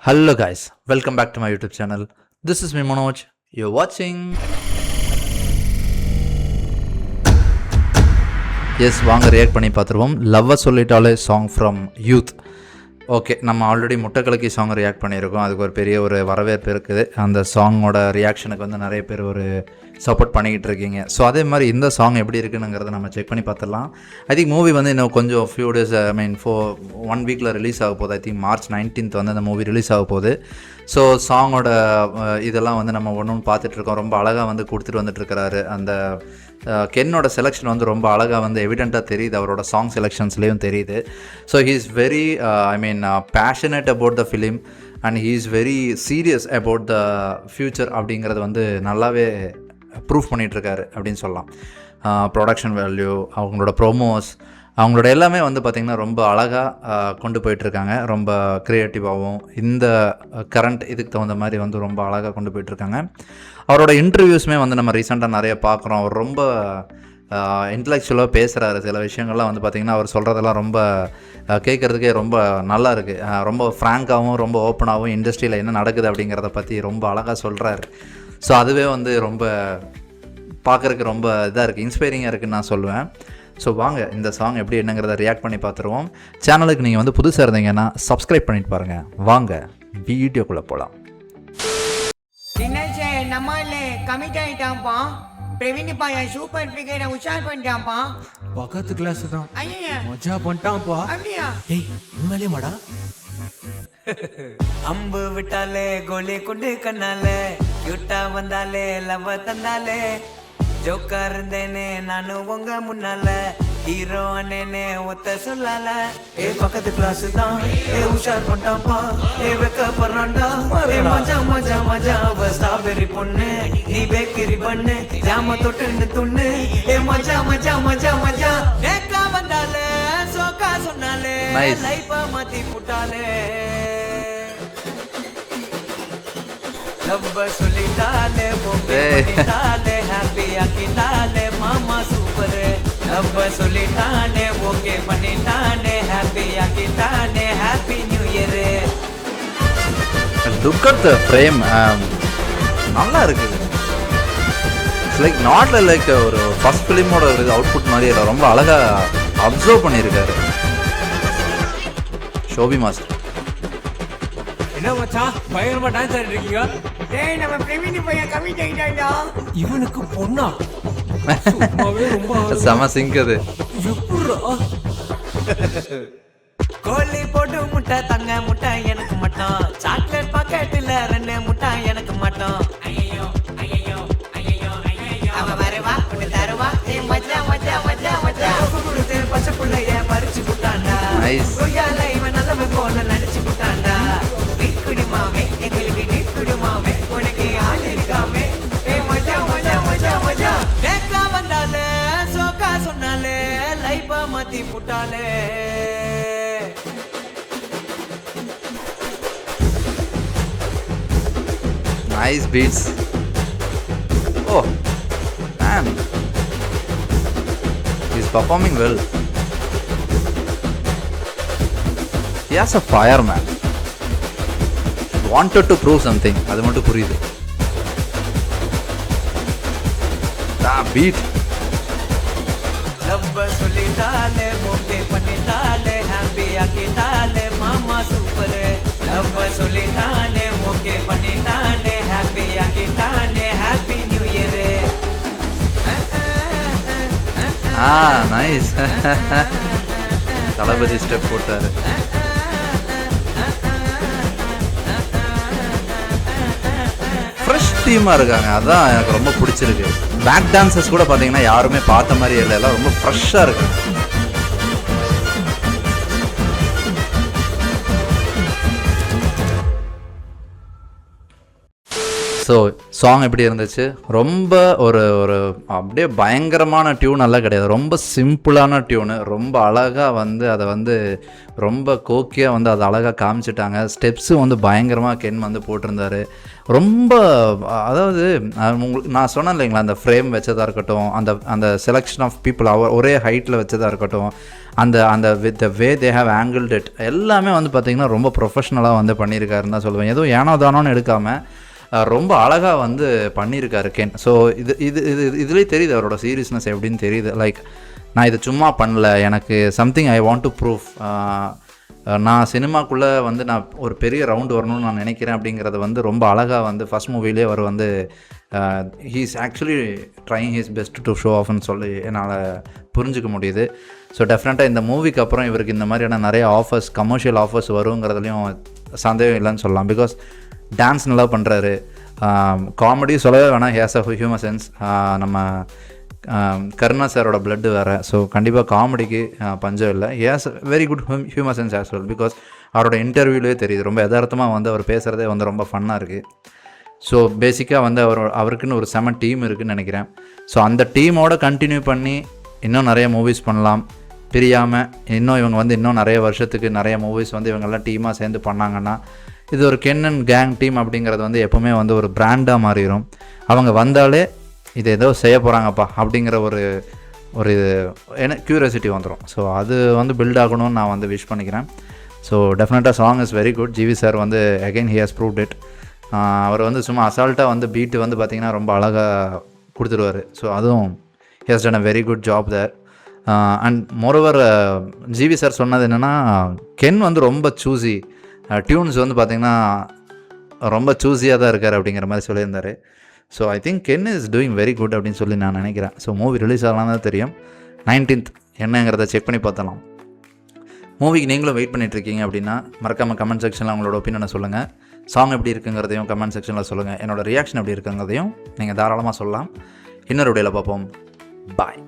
Hello guys, welcome back to my YouTube channel. This is me Manoj. You're watching. Yes, வாங்க react பண்ணி பார்த்துருவோம். லவ்வை சொல்லிட்டாலே song from youth. Okay, நம்ம already முட்டைக்கலக்கி song react பண்ணியிருக்கோம். அதுக்கு ஒரு பெரிய ஒரு வரவேற்பு இருக்குது. அந்த சாங்கோட ரியாக்ஷனுக்கு வந்து நிறைய பேர் ஒரு சப்போர்ட் பண்ணிக்கிட்டு இருக்கீங்க. ஸோ அதே மாதிரி இந்த சாங் எப்படி இருக்குங்கிறத நம்ம செக் பண்ணி பார்த்துடலாம். ஐ திங்க் மூவி வந்து இன்னும் கொஞ்சம் ஃபியூ டேஸ், ஒன் வீக்கில் ரிலீஸ் ஆக போகுது. ஐ திங்க் March 19th வந்து அந்த மூவி ரிலீஸ் ஆக போகுது. ஸோ சாங்கோட இதெல்லாம் வந்து நம்ம ஒன்று ஒன்று பார்த்துட்ருக்கோம். ரொம்ப அழகாக வந்து கொடுத்துட்டு வந்துட்டுருக்கிறாரு. அந்த கென்னோட செலெக்ஷன் வந்து ரொம்ப அழகாக வந்து எவிடெண்ட்டாக தெரியுது, அவரோட சாங் செலெக்ஷன்ஸ்லேயும் தெரியுது. So he is very passionate about the film and he is very serious about the future அப்படிங்கிறது வந்து நல்லாவே ப்ரூஃப் பண்ணிகிட்ருக்காரு அப்படின்னு சொல்லலாம். ப்ரொடக்ஷன் வேல்யூ, அவங்களோட ப்ரோமோஸ், அவங்களோட எல்லாமே வந்து பார்த்திங்கன்னா ரொம்ப அழகாக கொண்டு போயிட்டுருக்காங்க. ரொம்ப க்ரியேட்டிவாகவும் இந்த கரண்ட் இதுக்கு தகுந்த மாதிரி வந்து ரொம்ப அழகாக கொண்டு போயிட்டுருக்காங்க. அவரோட இன்டர்வியூஸுமே வந்து நம்ம ரீசெண்டாக நிறைய பார்க்குறோம். அவர் ரொம்ப இன்டலெக்சுவலாக பேசுகிறாரு. சில விஷயங்கள்லாம் வந்து பார்த்திங்கன்னா அவர் சொல்கிறதெல்லாம் ரொம்ப கேட்குறதுக்கே ரொம்ப நல்லா இருக்குது. ரொம்ப ஃப்ராங்காகவும் ரொம்ப ஓப்பனாகவும் இண்டஸ்ட்ரியில் என்ன நடக்குது அப்படிங்கிறத பற்றி ரொம்ப அழகாக சொல்கிறாரு. ஸோ அதுவே வந்து ரொம்ப பார்க்குறதுக்கு ரொம்ப இதாக இருக்குது, இன்ஸ்பைரிங்காக இருக்குதுன்னு நான் சொல்லுவேன். ஸோ வாங்க இந்த சாங் எப்படி என்னங்கிறத ரியாக்ட் பண்ணி பார்த்துருவோம். சேனலுக்கு நீங்கள் வந்து புதுசாக இருந்தீங்கன்னா சப்ஸ்கிரைப் பண்ணிட்டு பாருங்கள். வாங்க வீடியோக்குள்ளே போகலாம். நம்மளே கமிட் ஆயிட்டான்ப்பா. பிரவீன் பாயா சூப்பர் பிகேட உஷார் பண்ணிட்டான்ப்பா. பக்கத்து கிளாஸ் தான். ஐயா மஜா பண்ணிட்டான்ப்பா. அப்படியா? ஏய் உண்மையிலே மாடா. அம்பு விட்டாலே கோலி குண்டு கண்ணாலே யூட்டா வந்தாலே லவ் தந்தாலே ஜோக்கா இருந்தேனே நானு உங்க முன்னால ஹீரோ அண்ணேனே ஒத்த சொல்லால. ஏ பக்கத்து கிளாஸ் தான். ஏ உஷார் பண்ணிட்டான்ப்பா. ஏ வெக்க பண்றான்டா. ஏ மஜா மஜா மஜா அவ ஸ்ட்ராபெரி பொண்ணு நீ பேக்கரி பண்ணு ஜாம தொட்டு துண்ணு. ஏ மஜா மஜா மஜா மஜா ஏக்கா வந்தாலே சோக்கா சொன்னாலே லைஃப மாத்தி புட்டாலே. லவ் சொல்லிட்டாலே பண்ணிட்டாலே ஹாப்பி ஆக்கிட்டாலே மாமா சூப்பர். லவ் சொல்லிட்டானே ஓகே பண்ணிட்டானே ஹாப்பி ஆக்கிட்டானே happy new year. Look at the frame, நல்லா இருக்குது. இட்ஸ் லைக் நாட் லைக் ஒரு ஃபர்ஸ்ட் ஃபிலிமோட ஒரு அவுட்புட் மாதிரி இல்லை, ரொம்ப அழகாக அப்சர்வ் பண்ணியிருக்காரு ஷோபி மாஸ்டர். என்ன மச்சான் பயங்கரமா டான்ஸ் ஆடிட்டு இருக்கீங்க? டேய் நம்ம பிரவீன் பையன் கமிட் ஆயிட்டான்டா. இவனுக்கு பொண்ணா? சும்மாவே ரொம்ப செம சிங்க் அது. எப்படிடா? கோழி போட்டு முட்டை தங்க முட்டை எனக்கு மட்டும். சாக்லேட் பாக்கெட்டில் 2 முட்டை எனக்கு மட்டும். ஐயோ ஐயோ ஐயோ ஐயோ அவ வரவா உன்னை தருவா. ஏ மஜா மஜா மஜா மஜா கொடுத்து பச்சை புள்ளைய பறிச்சு புட்டாண்டா. நைஸ். கொய்யால இவன் நல்லவன் போல நடிச்சு புட்டாண்டா. வீட்டுக்குடிமாவே எங்களுக்கு வீட்டுக்குடிமாவே உனக்கு ஆள் இருக்காமே. ஏ மஜா மஜா மஜா மஜா கேட்கா வந்தாலே சோக்கா சொன்னாலே லைஃப மாத்தி புட்டாலே. Nice beats. Oh man, he's performing well. He has a fire, man. Wanted to prove something. அது மட்டும் புரியுது. Beat. லவ் சொல்லிட்டாலே ஓகே பண்ணிட்டாலே ஹாப்பி ஆக்கிட்டாலே மாமா சூப்பர். லவ் சொல்லிட்டாலே ஓகே பண்ணிட்டாலே ஹாப்பி ஆக்கிட்டாலே happy new year. Nice. Thalapathy step போட்டாரு. ஃப்ரெஷ் டீமாக இருக்காங்க, அதான் எனக்கு ரொம்ப பிடிச்சிருக்கு. பேக் டான்சர்ஸ் கூட பார்த்தீங்கன்னா யாருமே பார்த்த மாதிரி இல்லை, எல்லாம் ரொம்ப ஃப்ரெஷ்ஷாக இருக்கு. ஸோ ஸோ சாங் எப்படி இருந்துச்சு? ரொம்ப ஒரு ஒரு அப்படியே பயங்கரமான டியூன் எல்லாம் கிடையாது, ரொம்ப சிம்பிளான டியூனு. ரொம்ப அழகாக வந்து அதை வந்து ரொம்ப கோக்கியாக வந்து அதை அழகாக காமிச்சிட்டாங்க. ஸ்டெப்ஸும் வந்து பயங்கரமாக கென் வந்து போட்டிருந்தாரு. ரொம்ப அதாவது உங்களுக்கு நான் சொன்னேன் இல்லைங்களா, அந்த ஃப்ரேம் வச்சதாக இருக்கட்டும், அந்த அந்த செலெக்ஷன் ஆஃப் பீப்புள் ஒரே ஹைட்டில் வச்சதாக இருக்கட்டும், அந்த அந்த with the way they have angled it எல்லாமே வந்து பார்த்திங்கன்னா ரொம்ப ப்ரொஃபஷ்னலாக வந்து பண்ணியிருக்காருன்னு தான் சொல்லுவேன். எதுவும் ஏனோ தானோன்னு எடுக்காமல் ரொம்ப அழகாக வந்து பண்ணியிருக்காரு கென். ஸோ இதுலேயே தெரியுது அவரோட சீரியஸ்னஸ் எப்படின்னு தெரியுது. லைக் நான் இது சும்மா பண்ணல, எனக்கு something I want to proof, நான் சினிமாக்குள்ளே வந்து நான் ஒரு பெரிய ரவுண்டு வரணும்னு நான் நினைக்கிறேன் அப்படிங்கிறத வந்து ரொம்ப அழகாக வந்து ஃபஸ்ட் மூவிலே அவர் வந்து he's actually trying his best to show ஆஃப்னு சொல்லி என்னால் புரிஞ்சிக்க முடியுது. ஸோ டெஃபினட்டாக இந்த மூவிக்கு அப்புறம் இவருக்கு இந்த மாதிரியான நிறைய ஆஃபர்ஸ், கமர்ஷியல் ஆஃபர்ஸ் வருங்கிறதுலையும் சந்தேகம் இல்லைன்னு சொல்லலாம். பிகாஸ் டான்ஸ் நல்லா பண்ணுறாரு, காமெடி சொல்லவே வேணாம், ஹேஸ் ஆஃப் ஹியூமர் சென்ஸ். நம்ம கருணா சாரோட பிளட்டு வேறு. ஸோ கண்டிப்பாக காமெடிக்கு பஞ்சம் இல்லை. Has very good humour sense as well. Because அவரோட இன்டர்வியூலேயே தெரியுது, ரொம்ப யதார்த்தமாக வந்து அவர் பேசுகிறதே வந்து ரொம்ப ஃபன்னாக இருக்குது. ஸோ பேசிக்காக வந்து அவருக்குன்னு ஒரு செம டீம் இருக்குதுன்னு நினைக்கிறேன். ஸோ அந்த டீமோட கண்டினியூ பண்ணி இன்னும் நிறைய மூவிஸ் பண்ணலாம், பிரியாமல் இன்னும் இவங்க வந்து இன்னும் நிறைய வருஷத்துக்கு நிறைய மூவிஸ் வந்து இவங்கெல்லாம் டீமாக சேர்ந்து பண்ணாங்கன்னா இது ஒரு கென் அண்ட் கேங் டீம் அப்படிங்கிறது வந்து எப்போவுமே வந்து ஒரு பிராண்டாக மாறிடும். அவங்க வந்தாலே இது ஏதோ செய்ய போகிறாங்கப்பா அப்படிங்கிற ஒரு க்யூரியாசிட்டி வந்துடும். ஸோ அது வந்து பில்ட் ஆகணும்னு நான் வந்து விஷ் பண்ணிக்கிறேன். ஸோ டெஃபினட்டாக song is very good. GV sir வந்து again he has proved it. அவர் வந்து சும்மா அசால்ட்டாக வந்து பீட்டு வந்து பார்த்திங்கன்னா ரொம்ப அழகாக கொடுத்துருவார். ஸோ அதுவும் he has done a very good job there. And moreover GV sir சொன்னது என்னென்னா, கென் வந்து ரொம்ப சூஸி, டியூன்ஸ் வந்து பார்த்திங்கன்னா ரொம்ப சூஸியாக தான் இருக்கார் அப்படிங்கிற மாதிரி சொல்லியிருந்தார். So I think Ken is doing very good அப்படின்னு சொல்லி நான் நினைக்கிறேன். ஸோ மூவி ரிலீஸ் ஆகலாம் தான் தெரியும், 19th என்னங்கிறத செக் பண்ணி பார்த்தலாம். மூவிக்கு நீங்களும் வெயிட் பண்ணிகிட்ருக்கீங்க அப்படின்னா மறக்காமல் கமெண்ட் செக்ஷனில் உங்களோட ஒப்பீனியனை சொல்லுங்கள். சாங் எப்படி இருக்குங்கிறதையும் கமெண்ட் செக்ஷனில் சொல்லுங்கள். என்னோடய ரியாக்ஷன் எப்படி இருக்குங்கிறதையும் நீங்கள் தாராளமாக சொல்லலாம். இன்னொரு வீடியோவில் பார்ப்போம். பாய்.